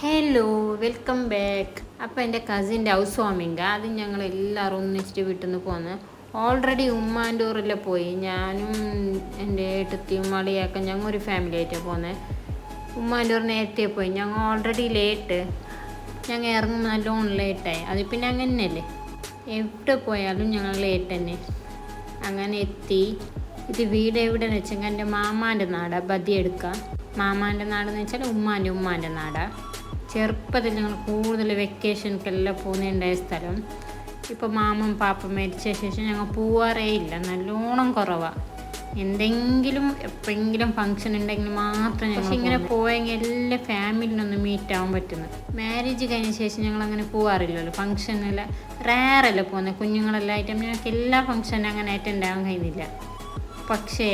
Hello, welcome back. അപ്പോൾ എൻ്റെ കസിൻ്റെ house വാമിങ് അത് ഞങ്ങൾ എല്ലാവരും ഒന്നിച്ചിട്ട് വീട്ടിൽ നിന്ന് പോന്ന്. ഓൾറെഡി ഉമ്മാൻ്റെ ഊരിൽ പോയി. ഞാനും എൻ്റെ ഏട്ടത്തിയും മളിയാക്കാൻ ഞങ്ങൾ ഒരു ഫാമിലി ആയിട്ടാണ് പോകുന്നത്. ഉമ്മാൻ്റെ ഊർ നേരത്തെ പോയി. ഞങ്ങൾ ഓൾറെഡി ലേറ്റ്, ഞങ്ങൾ ഇറങ്ങുമ്പോൾ നല്ലോണം ലേറ്റായി. അത് പിന്നെ അങ്ങനെ തന്നെയല്ലേ, എവിടെ പോയാലും ഞങ്ങൾ ലേറ്റ് തന്നെ. അങ്ങനെ എത്തി. ഇത് വീട് എവിടെയെന്ന് വെച്ചെങ്കിൽ എൻ്റെ മാമാൻ്റെ നാടാണ് ബദിയെടുക്കുക. മാമാൻ്റെ നാടെന്ന് വെച്ചാൽ ഉമ്മാൻ്റെ നാടാണ്. ചെറുപ്പത്തിൽ ഞങ്ങൾ കൂടുതൽ വെക്കേഷൻക്കെല്ലാം പോകുന്നുണ്ടായ സ്ഥലം. ഇപ്പോൾ മാമൻ പാപ്പ മരിച്ച ശേഷം ഞങ്ങൾ പോവാറേ ഇല്ല, നല്ലോണം കുറവാണ്. എന്തെങ്കിലും എപ്പോഴെങ്കിലും ഫങ്ഷൻ ഉണ്ടെങ്കിൽ മാത്രം ഞങ്ങൾ ഇങ്ങനെ പോയെങ്കിൽ എല്ലാ ഫാമിലിനൊന്ന് മീറ്റ് ആവാൻ പറ്റുന്നത്. മാരേജ് കഴിഞ്ഞ ശേഷം ഞങ്ങൾ അങ്ങനെ പോകാറില്ലല്ലോ, ഫങ്ഷനെല്ലാം റയറല്ലേ പോകുന്നത്. കുഞ്ഞുങ്ങളെല്ലാം ആയിട്ട് ഞങ്ങൾക്ക് എല്ലാ ഫങ്ഷനും അങ്ങനെ അറ്റൻഡ് ആവാൻ കഴിയുന്നില്ല. പക്ഷേ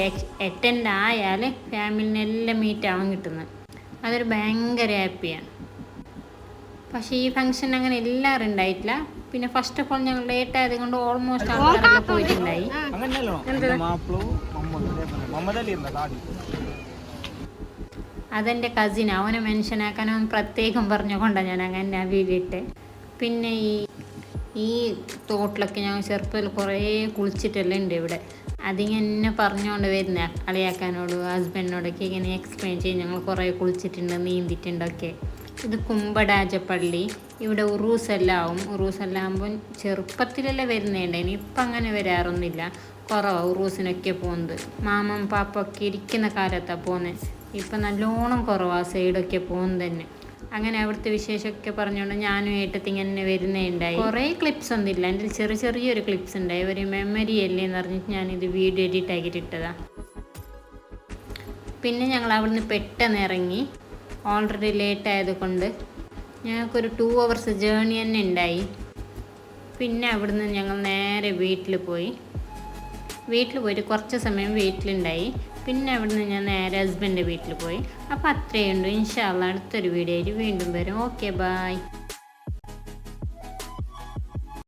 അറ്റൻഡ് ആയാൽ ഫാമിലിനെല്ലാം മീറ്റ് ആവാൻ കിട്ടുന്നത്, അതൊരു ഭയങ്കര ഹാപ്പിയാണ്. പക്ഷേ ഈ ഫംഗ്ഷൻ അങ്ങനെ എല്ലാവരും ഉണ്ടായിട്ടില്ല. പിന്നെ ഫസ്റ്റ് ഓഫ് ഓൾ ഞങ്ങൾ ലേറ്റ് ആയത് കൊണ്ട് ഓൾമോസ്റ്റ് ആൾക്കാരൊക്കെ പോയിട്ടുണ്ടായി. അതെൻ്റെ കസിൻ, അവനെ മെൻഷൻ ആക്കാൻ അവൻ പ്രത്യേകം പറഞ്ഞുകൊണ്ടാണ് ഞാൻ അങ്ങനെ വീഡിയോ ഇട്ട്. പിന്നെ ഈ തോട്ടിലൊക്കെ ഞങ്ങൾ ചെറുപ്പത്തിൽ കുറേ കുളിച്ചിട്ടെല്ലാം ഉണ്ട് ഇവിടെ. അതിങ്ങനെ പറഞ്ഞുകൊണ്ട് വരുന്ന കളിയാക്കാനോട് ഹസ്ബൻഡിനോടൊക്കെ ഇങ്ങനെ എക്സ്പ്ലെയിൻ ചെയ്യും. ഞങ്ങൾ കുറേ കുളിച്ചിട്ടുണ്ട്, നീന്തിയിട്ടുണ്ടൊക്കെ. ഇത് കുമ്പടാജപ്പള്ളി. ഇവിടെ ഉറൂസെല്ലാം ആവും. ഉറൂസെല്ലാം ആകുമ്പോൾ ചെറുപ്പത്തിലെല്ലാം വരുന്നുണ്ടായിന്, ഇപ്പം അങ്ങനെ വരാറൊന്നുമില്ല, കുറവാണ് ഉറൂസിനൊക്കെ പോകുന്നത്. മാമൻ പാപ്പൊക്കെ ഇരിക്കുന്ന കാലത്താണ് പോകുന്നത്. ഇപ്പം നല്ലോണം കുറവാണ് സൈഡൊക്കെ പോകുന്നത് തന്നെ. അങ്ങനെ അവിടുത്തെ വിശേഷമൊക്കെ പറഞ്ഞുകൊണ്ട് ഞാനും ഏട്ടത്തി ഇങ്ങനെ വരുന്നുണ്ടായി. കുറേ ക്ലിപ്സ് ഒന്നുമില്ല, എൻ്റെ ചെറിയൊരു ക്ലിപ്സ് ഉണ്ടായി. ഒരു മെമ്മറി അല്ലേ എന്ന് പറഞ്ഞിട്ട് ഞാനിത് വീഡിയോ എഡിറ്റ് ആക്കിയിട്ട് ഇട്ടതാണ്. പിന്നെ ഞങ്ങൾ അവിടുന്ന് പെട്ടെന്ന് ഇറങ്ങി. ഓൾറെഡി ലേറ്റ് ആയതുകൊണ്ട് ഞങ്ങൾക്കൊരു 2 hours ജേണി തന്നെ ഉണ്ടായി. പിന്നെ അവിടുന്ന് ഞങ്ങൾ നേരെ വീട്ടിൽ പോയിട്ട് കുറച്ച് സമയം വീട്ടിലുണ്ടായി. പിന്നെ അവിടുന്ന് ഞാൻ നേരെ ഹസ്ബൻഡിൻ്റെ വീട്ടിൽ പോയി. അപ്പോൾ അത്രയേ ഉള്ളൂ. ഇൻഷാ അല്ലാഹ് അടുത്തൊരു വീഡിയോയിൽ വീണ്ടും വരും. Okay, by.